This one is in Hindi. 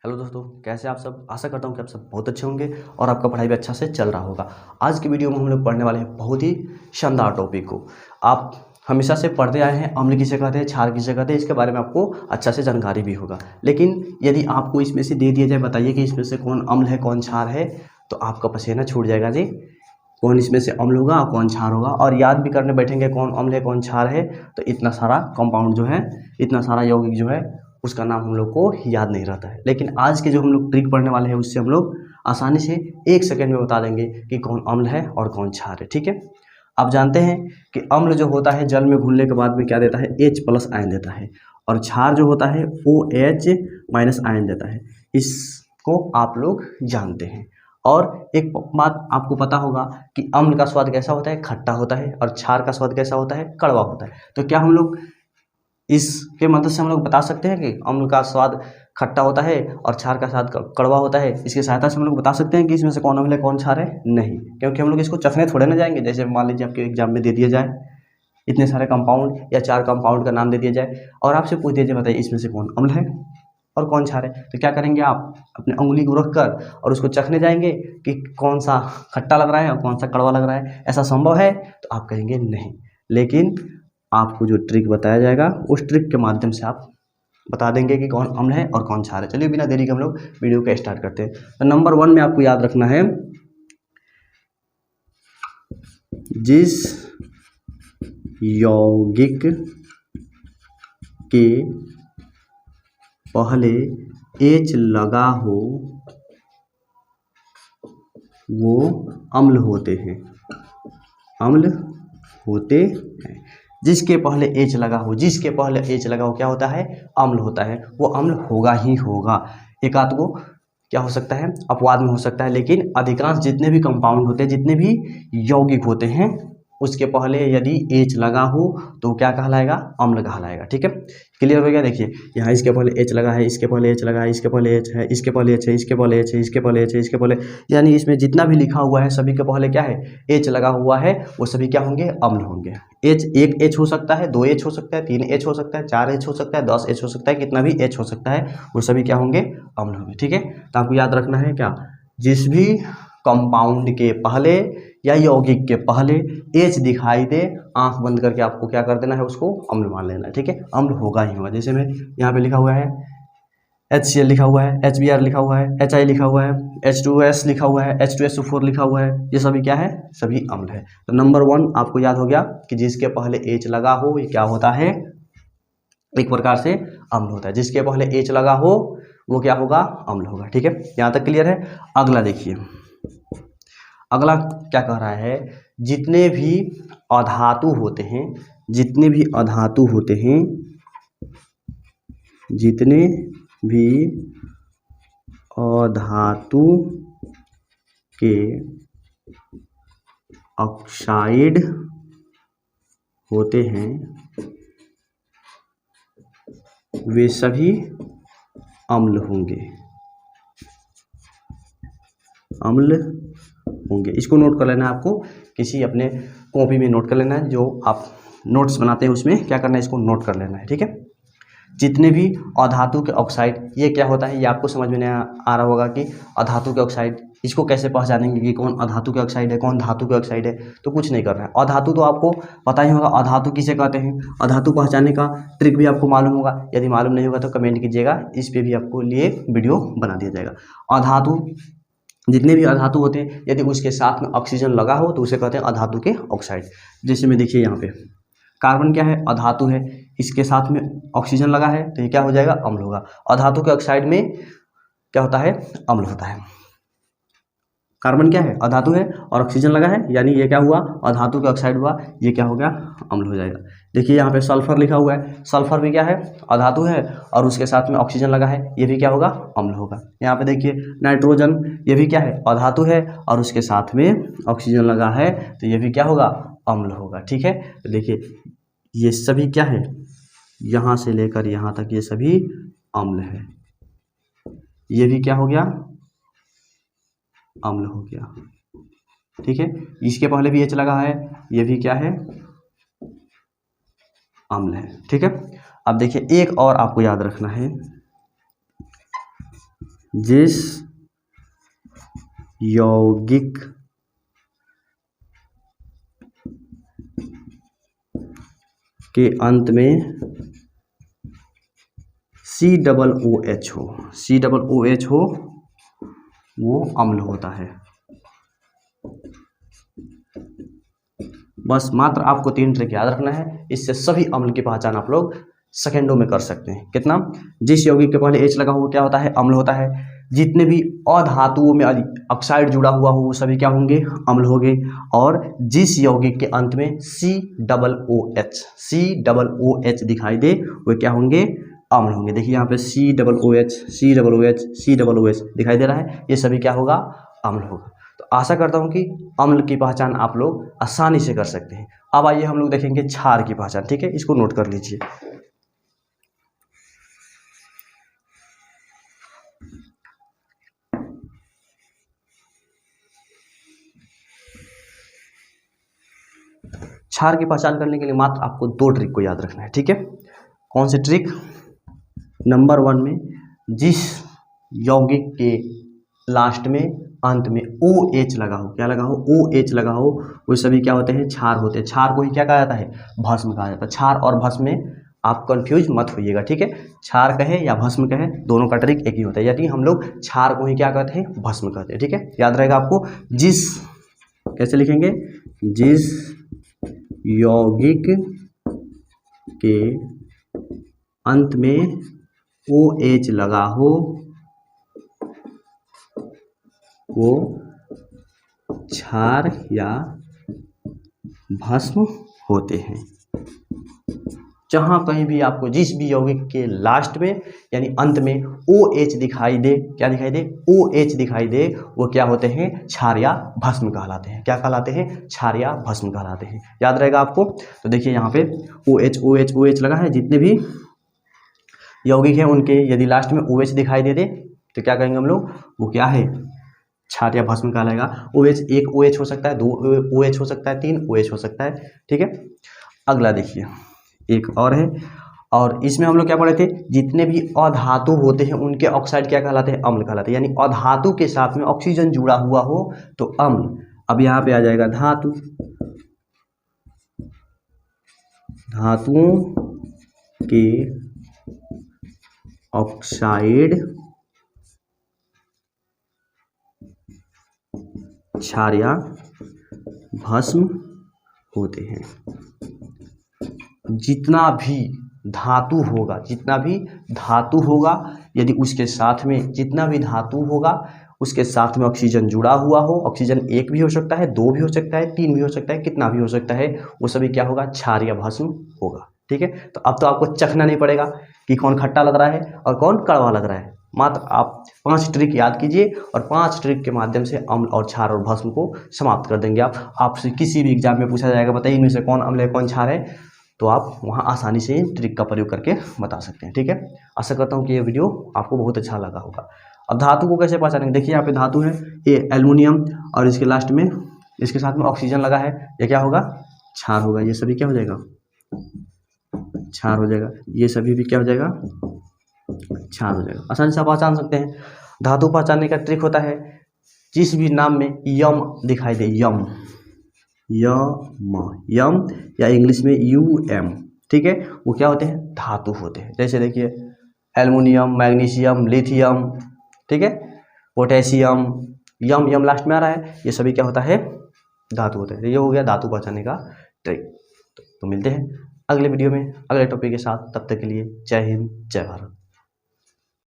हेलो दोस्तों, कैसे आप सब। आशा करता हूँ कि आप सब बहुत अच्छे होंगे और आपका पढ़ाई भी अच्छा से चल रहा होगा। आज की वीडियो में हम लोग पढ़ने वाले हैं बहुत ही शानदार टॉपिक को। आप हमेशा से पढ़ते आए हैं, अम्ल किसे कहते हैं, क्षार किसे कहते हैं, इसके बारे में आपको अच्छा से जानकारी भी होगा। लेकिन यदि आपको इसमें से दे दिया जाए, बताइए कि इसमें से कौन अम्ल है कौन क्षार है, तो आपका पसीना छूट जाएगा जी। कौन इसमें से अम्ल होगा और कौन क्षार होगा, और याद भी करने बैठेंगे कौन अम्ल है कौन क्षार है, तो इतना सारा कंपाउंड जो है, इतना सारा यौगिक जो है, उसका नाम हम लोग को याद नहीं रहता है। लेकिन आज के जो हम लोग ट्रिक पढ़ने वाले हैं, उससे हम लोग आसानी से 1 सेकंड में बता देंगे कि कौन अम्ल है और कौन क्षार है। ठीक है। आप जानते हैं कि अम्ल जो होता है जल में घुलने के बाद में क्या देता है, H+ आयन देता है, और क्षार जो होता है OH- आयन देता है। इसको आप लोग जानते हैं। और एक बात आपको पता होगा कि अम्ल का स्वाद कैसा होता है, खट्टा होता है, और क्षार का स्वाद कैसा होता है, कड़वा होता है। तो क्या हम लोग इसके मदद से हम लोग बता सकते हैं कि अम्ल का स्वाद खट्टा होता है और क्षार का स्वाद कड़वा होता है? इसकी सहायता से हम लोग बता सकते हैं कि इसमें से कौन अम्ल है कौन क्षार है? नहीं, क्योंकि हम लोग इसको चखने थोड़े ना जाएंगे। जैसे मान लीजिए आपके एग्जाम में दे दिया जाए इतने सारे कंपाउंड या 4 कंपाउंड का नाम दे दिया जाए और आपसे पूछ दिया जाए बताइए इसमें से कौन अम्ल है और कौन क्षार है, तो क्या करेंगे आप? अपने उंगली को रख कर और उसको चखने जाएंगे कि कौन सा खट्टा लग रहा है और कौन सा कड़वा लग रहा है। ऐसा संभव है? तो आप कहेंगे नहीं। लेकिन आपको जो ट्रिक बताया जाएगा उस ट्रिक के माध्यम से आप बता देंगे कि कौन अम्ल है और कौन क्षार है। चलिए बिना देरी के हम लोग वीडियो को स्टार्ट करते हैं। तो नंबर 1 में आपको याद रखना है, जिस यौगिक के पहले H लगा हो वो अम्ल होते हैं। अम्ल होते हैं। जिसके पहले H लगा हो, जिसके पहले H लगा हो क्या होता है? अम्ल होता है। वो अम्ल होगा ही होगा। एक आध को क्या हो सकता है, अपवाद में हो सकता है, लेकिन अधिकांश जितने भी कंपाउंड होते हैं, जितने भी यौगिक होते हैं, उसके पहले यदि H लगा हो तो क्या कहलाएगा? अम्ल कहलाएगा। ठीक है, क्लियर हो गया। देखिए यहाँ इसके पहले H लगा है, इसके पहले H लगा है, इसके पहले H है, इसके पहले H है, इसके पहले H है, इसके पहले H है, इसके पहले, यानी इसमें जितना भी लिखा हुआ है सभी के पहले क्या है? H लगा हुआ है। वो सभी क्या होंगे? अम्ल होंगे। H, एक H हो सकता है, 2 H हो सकता है, 3 H हो सकता है, 4 H हो सकता है, 10 H हो सकता है, कितना भी H हो सकता है, वो सभी क्या होंगे? अम्ल होंगे। ठीक है, तो आपको याद रखना है क्या, जिस भी कंपाउंड के पहले या यौगिक के पहले H दिखाई दे, आंख बंद करके आपको क्या कर देना है, उसको अम्ल मान लेना है। ठीक है, अम्ल होगा ही होगा। जैसे मैं यहाँ पे लिखा हुआ है HCl लिखा हुआ है, HBr लिखा हुआ है, HI लिखा हुआ है, H2S लिखा हुआ है, H2SO4 लिखा हुआ है, ये सभी क्या है? सभी अम्ल है। तो नंबर 1 आपको याद हो गया कि जिसके पहले H लगा हो ये क्या होता है? एक प्रकार से अम्ल होता है। जिसके पहले H लगा हो वो क्या होगा? अम्ल होगा। ठीक है, यहाँ तक क्लियर है। अगला देखिए, अगला क्या कह रहा है, जितने भी अधातु होते हैं, जितने भी अधातु होते हैं, जितने भी अधातु के ऑक्साइड होते हैं वे सभी अम्ल होंगे। अम्ल होंगे। इसको नोट कर लेना है आपको, किसी अपने कॉपी में नोट कर लेना है। जो आप नोट्स बनाते हैं उसमें क्या करना है, इसको नोट कर लेना है। ठीक है, जितने भी अधातु के ऑक्साइड, ये क्या होता है ये आपको समझ में नहीं आ रहा होगा कि अधातु के ऑक्साइड, इसको कैसे पहचानेंगे कि कौन अधातु के ऑक्साइड है कौन धातु के ऑक्साइड है? तो कुछ नहीं करना है। अधातु तो आपको पता ही होगा, अधातु किसे कहते हैं। अधातु पहचानने का ट्रिक भी आपको मालूम होगा। यदि मालूम नहीं होगा तो कमेंट कीजिएगा, इस पर भी आपको लिए वीडियो बना दिया जाएगा। अधातु, जितने भी अधातु होते हैं यदि उसके साथ में ऑक्सीजन लगा हो तो उसे कहते हैं अधातु के ऑक्साइड। जैसे में देखिए यहाँ पे कार्बन क्या है? अधातु है, इसके साथ में ऑक्सीजन लगा है तो ये क्या हो जाएगा? अम्ल होगा। अधातु के ऑक्साइड में क्या होता है? अम्ल होता है। कार्बन क्या है? अधातु है और ऑक्सीजन लगा है, यानी ये क्या हुआ? अधातु के ऑक्साइड हुआ, ये क्या हो गया? अम्ल हो जाएगा। देखिए यहाँ पे सल्फर लिखा हुआ है, सल्फर भी क्या है? अधातु है और उसके साथ में ऑक्सीजन लगा है, ये भी क्या होगा? अम्ल होगा। यहाँ पे देखिए नाइट्रोजन, ये भी क्या है? अधातु है और उसके साथ में ऑक्सीजन लगा है, तो ये भी क्या होगा? अम्ल होगा। ठीक है, तो देखिए ये सभी क्या है, यहाँ से लेकर यहाँ तक ये सभी अम्ल है। ये भी क्या हो गया? अम्ल हो गया। ठीक है, इसके पहले भी H लगा है, ये भी क्या है? अम्ल है। ठीक है, अब देखिए एक और आपको याद रखना है, जिस यौगिक के अंत में COOH हो, COOH हो, वो अम्ल होता है। बस मात्र आपको 3 ट्रिक याद रखना है, इससे सभी अम्ल की पहचान आप लोग सेकेंडों में कर सकते हैं। कितना? जिस यौगिक के पहले H लगा हुआ क्या होता है? अम्ल होता है। जितने भी अधातुओं में ऑक्साइड जुड़ा हुआ हो वो सभी क्या होंगे? अम्ल होंगे। और जिस यौगिक के अंत में COOH दिखाई दे वो क्या होंगे? अम्ल होंगे। देखिए यहाँ पे COOH दिखाई दे रहा है, ये सभी क्या होगा? अम्ल होगा। तो आशा करता हूँ कि अम्ल की पहचान आप लोग आसानी से कर सकते हैं। अब आइए हम लोग देखेंगे क्षार की पहचान। ठीक है, इसको नोट कर लीजिए। क्षार की पहचान करने के लिए मात्र आपको 2 ट्रिक को याद रखना है। ठीक है, कौन सी ट्रिक? नंबर 1 में जिस यौगिक के लास्ट में अंत में OH लगा हो, क्या लगा हो? OH लगा हो, वो सभी क्या होते हैं? क्षार होते हैं। क्षार को ही क्या कहा जाता है? भस्म कहा जाता है। क्षार और भस्म में आप कंफ्यूज मत होइएगा। ठीक है, क्षार कहे या भस्म कहे, दोनों का ट्रिक एक ही होता है। यदि हम लोग क्षार को ही क्या कहते हैं? भस्म कहते हैं। ठीक है, याद रहेगा आपको। जिस, कैसे लिखेंगे? जिस यौगिक के अंत में OH लगा हो वो क्षार या भस्म होते हैं। जहाँ कहीं भी आपको जिस भी यौगिक के लास्ट में यानी अंत में OH दिखाई दे, क्या दिखाई दे? OH दिखाई दे, वो क्या होते हैं? क्षार या भस्म कहलाते हैं। क्या कहलाते हैं? क्षार या भस्म कहलाते हैं। याद रहेगा आपको। तो देखिए यहाँ पे OH लगा है। जितने भी यौगिक हैं उनके यदि लास्ट में OH दिखाई दे दे तो क्या कहेंगे हम लोग? वो क्या है? क्षार या भस्म कहलाएगा। OH, एक OH हो सकता है, 2 OH हो सकता है, 3 OH हो सकता है। ठीक है, अगला देखिए, एक और है, और इसमें हम लोग क्या पढ़े थे? जितने भी अधातु होते हैं उनके ऑक्साइड क्या कहलाते हैं? अम्ल कहलाते हैं। यानी अधातु के साथ में ऑक्सीजन जुड़ा हुआ हो तो अम्ल। अब यहाँ पे आ जाएगा धातु, धातुओं के ऑक्साइड क्षार या भस्म होते हैं। जितना भी धातु होगा यदि उसके साथ में जितना भी धातु होगा उसके साथ में ऑक्सीजन जुड़ा हुआ हो, ऑक्सीजन 1 भी हो सकता है, 2 भी हो सकता है, 3 भी हो सकता है, कितना भी हो सकता है, वो सभी क्या होगा? क्षार या भस्म होगा। ठीक है, तो अब तो आपको चखना नहीं पड़ेगा कि कौन खट्टा लग रहा है और कौन कड़वा लग रहा है। मात्र आप 5 ट्रिक याद कीजिए और 5 ट्रिक के माध्यम से अम्ल और क्षार और भस्म को समाप्त कर देंगे। आप आपसे किसी भी एग्जाम में पूछा जाएगा बताइए इनमें से कौन अम्ल है कौन क्षार है, तो आप वहाँ आसानी से इन ट्रिक का प्रयोग करके बता सकते हैं। ठीक है, आशा करता हूँ कि ये वीडियो आपको बहुत अच्छा लगा होगा। अब धातु को कैसे पहचानेंगे? देखिए यहाँ पे धातु है, ये एल्युमिनियम, और इसके लास्ट में इसके साथ में ऑक्सीजन लगा है, ये क्या होगा? क्षार होगा। ये सभी क्या हो जाएगा? क्षार हो जाएगा। ये सभी भी क्या हो जाएगा? क्षार हो जाएगा। आसानी से आप पहचान सकते हैं। धातु पहचानने का ट्रिक होता है जिस भी नाम में यम दिखाई दे, यम या इंग्लिश में UM, ठीक है, वो क्या होते हैं? धातु होते हैं। जैसे देखिए एल्युमिनियम, मैग्नीशियम, लिथियम, ठीक है, पोटेशियम, यम लास्ट में आ रहा है, ये सभी क्या होता है? धातु होते हैं। ये हो गया धातु पहचानने का ट्रिक। तो मिलते हैं अगले वीडियो में अगले टॉपिक के साथ। तब तक के लिए जय हिंद, जय भारत।